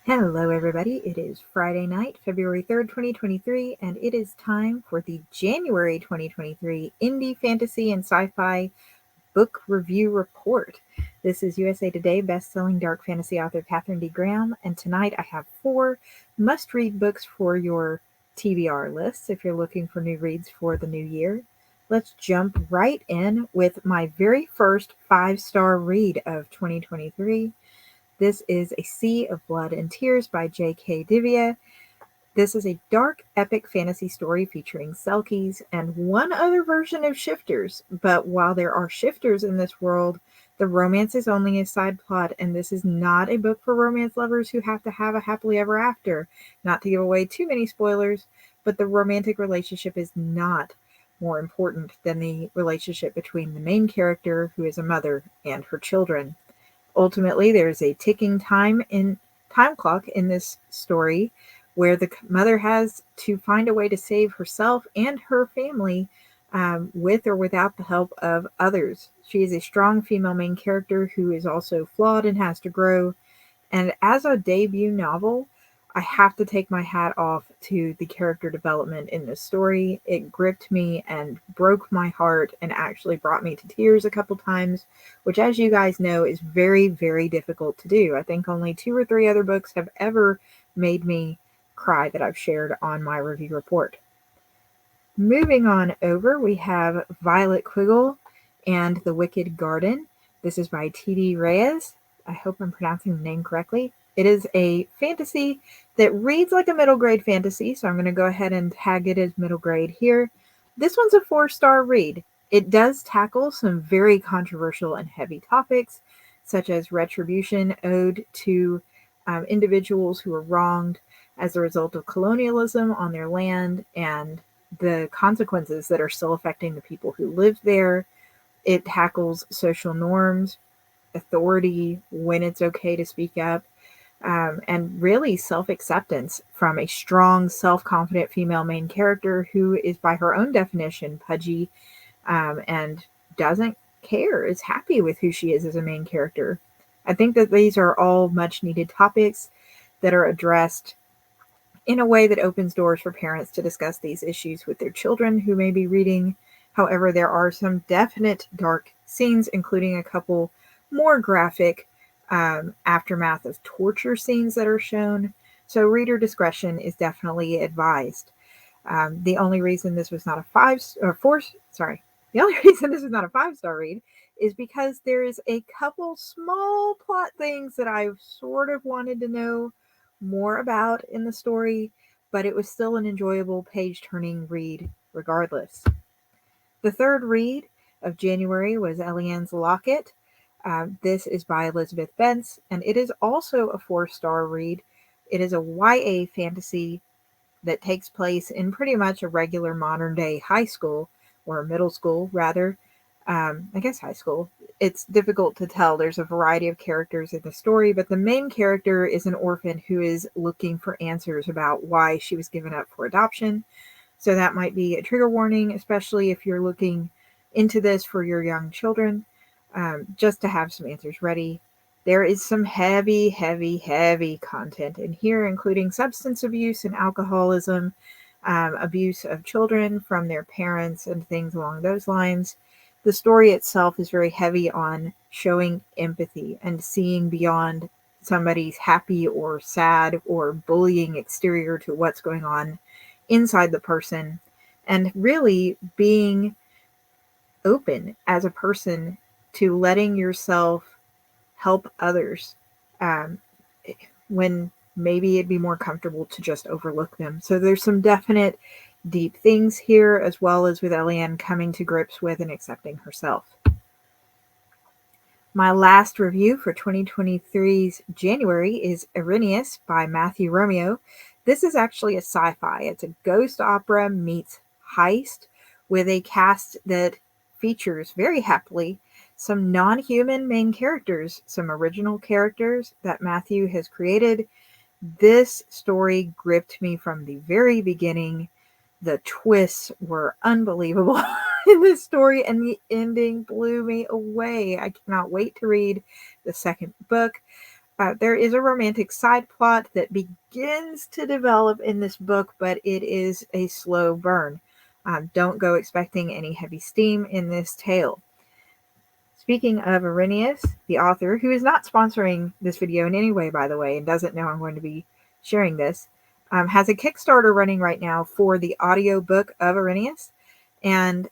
Hello, everybody. It is Friday night, February 3rd, 2023, and it is time for the January 2023 Indie Fantasy and Sci-Fi Book Review Report. This is USA Today best-selling dark fantasy author Katherine D. Graham, and tonight I have 4 must-read books for your TBR lists if you're looking for new reads for the new year. Let's jump right in with my very first 5-star read of 2023. This is A Sea of Blood and Tears by J.K. Divya. This is a dark, epic fantasy story featuring Selkies and one other version of shifters. But while there are shifters in this world, the romance is only a side plot, and this is not a book for romance lovers who have to have a happily ever after. Not to give away too many spoilers, but the romantic relationship is not more important than the relationship between the main character, who is a mother, and her children. Ultimately, there's a ticking time clock in this story where the mother has to find a way to save herself and her family, with or without the help of others. She is a strong female main character who is also flawed and has to grow. And as a debut novel, I have to take my hat off to the character development in this story. It gripped me and broke my heart and actually brought me to tears a couple times, which, as you guys know, is very, very difficult to do. I think only 2 or 3 other books have ever made me cry that I've shared on my review report. Moving on over, we have Violet Quiggle and The Wicked Garden. This is by T.D. Reyes. I hope I'm pronouncing the name correctly. It is a fantasy that reads like a middle grade fantasy, so I'm going to go ahead and tag it as middle grade here. This one's a 4-star read. It does tackle some very controversial and heavy topics, such as retribution owed to individuals who were wronged as a result of colonialism on their land and the consequences that are still affecting the people who live there. It tackles social norms, authority, when it's okay to speak up, and really self-acceptance from a strong, self-confident female main character who is, by her own definition, pudgy, and doesn't care, is happy with who she is as a main character. I think that these are all much needed topics that are addressed in a way that opens doors for parents to discuss these issues with their children who may be reading. However, there are some definite dark scenes, including a couple more graphic aftermath of torture scenes that are shown. So reader discretion is definitely advised. The only reason this was not a the only reason this is not a 5-star read is because there is a couple small plot things that I've sort of wanted to know more about in the story, but it was still an enjoyable page-turning read regardless. The third read of January was Eliane's Locket. This is by Elizabeth Bentz, and it is also a 4-star read. It is a YA fantasy that takes place in pretty much a regular modern-day high school, or middle school, rather. I guess high school. It's difficult to tell. There's a variety of characters in the story, but the main character is an orphan who is looking for answers about why she was given up for adoption. So that might be a trigger warning, especially if you're looking into this for your young children, just to have some answers ready. There is some heavy, heavy, heavy content in here, including substance abuse and alcoholism, abuse of children from their parents, and things along those lines. The story itself is very heavy on showing empathy and seeing beyond somebody's happy or sad or bullying exterior to what's going on inside the person, and really being open as a person to letting yourself help others, um, when maybe it'd be more comfortable to just overlook them. So there's some definite deep things here, as well as with Eliane coming to grips with and accepting herself. My last review for 2023's January is Irenaeus by Matthew Romeo. This is actually a sci-fi. It's a ghost opera meets heist with a cast that features, very happily, some non-human main characters, some original characters that Matthew has created. This story gripped me from the very beginning. The twists were unbelievable in this story, and the ending blew me away. I cannot wait to read the second book. There is a romantic side plot that begins to develop in this book, but it is a slow burn. Don't go expecting any heavy steam in this tale. Speaking of Irenaeus, the author, who is not sponsoring this video in any way, by the way, and doesn't know I'm going to be sharing this, has a Kickstarter running right now for the audiobook of Irenaeus. And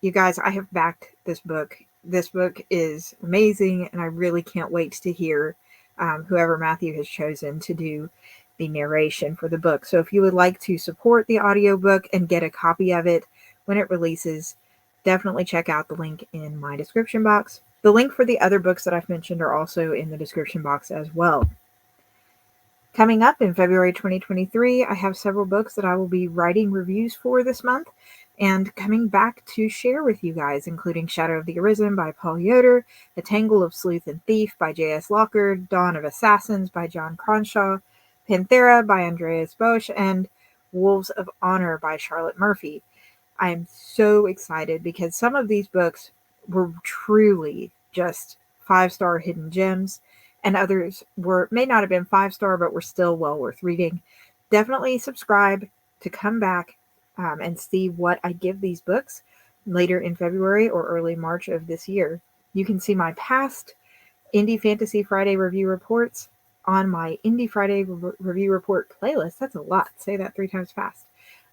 you guys, I have backed this book. This book is amazing, and I really can't wait to hear whoever Matthew has chosen to do the narration for the book. So if you would like to support the audiobook and get a copy of it when it releases, definitely check out the link in my description box. The link for the other books that I've mentioned are also in the description box as well. Coming up in February 2023, I have several books that I will be writing reviews for this month and coming back to share with you guys, including Shadow of the Arisen by Paul Yoder, A Tangle of Sleuth and Thief by J.S. Locker, Dawn of Assassins by John Cronshaw, Panthera by Andreas Bosch, and Wolves of Honor by Charlotte Murphy. I am so excited because some of these books were truly just 5-star hidden gems, and others may not have been 5-star, but were still well worth reading. Definitely subscribe to come back and see what I give these books later in February or early March of this year. You can see my past Indie Fantasy Friday review reports on my Indie Friday review report playlist. That's a lot. Say that 3 times fast.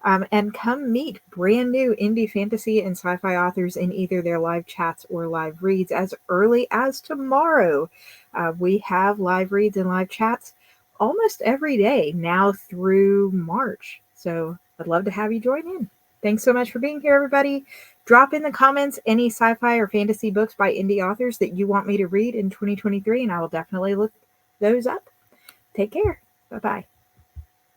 And come meet brand new indie fantasy and sci-fi authors in either their live chats or live reads as early as tomorrow. We have live reads and live chats almost every day now through March. So I'd love to have you join in. Thanks so much for being here, everybody. Drop in the comments any sci-fi or fantasy books by indie authors that you want me to read in 2023, and I will definitely look those up. Take care. Bye-bye.